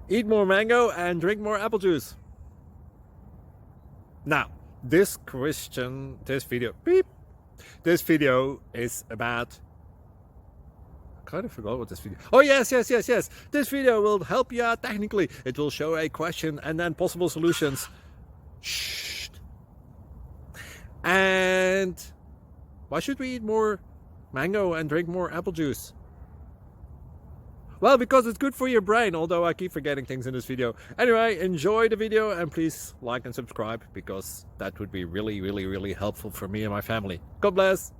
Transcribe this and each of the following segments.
Eat more mango and drink more apple juice. Now, this video is about, I kind of forgot what this video. Oh, yes. This video will help you out technically. It will show a question and then possible solutions. Shh. And why should we eat more mango and drink more apple juice? Well, because it's good for your brain, although I keep forgetting things in this video. Anyway, enjoy the video and please like and subscribe, because that would be really helpful for me and my family. God bless!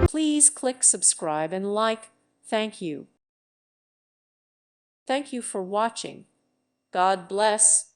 Please click subscribe and like. Thank you. Thank you for watching. God bless.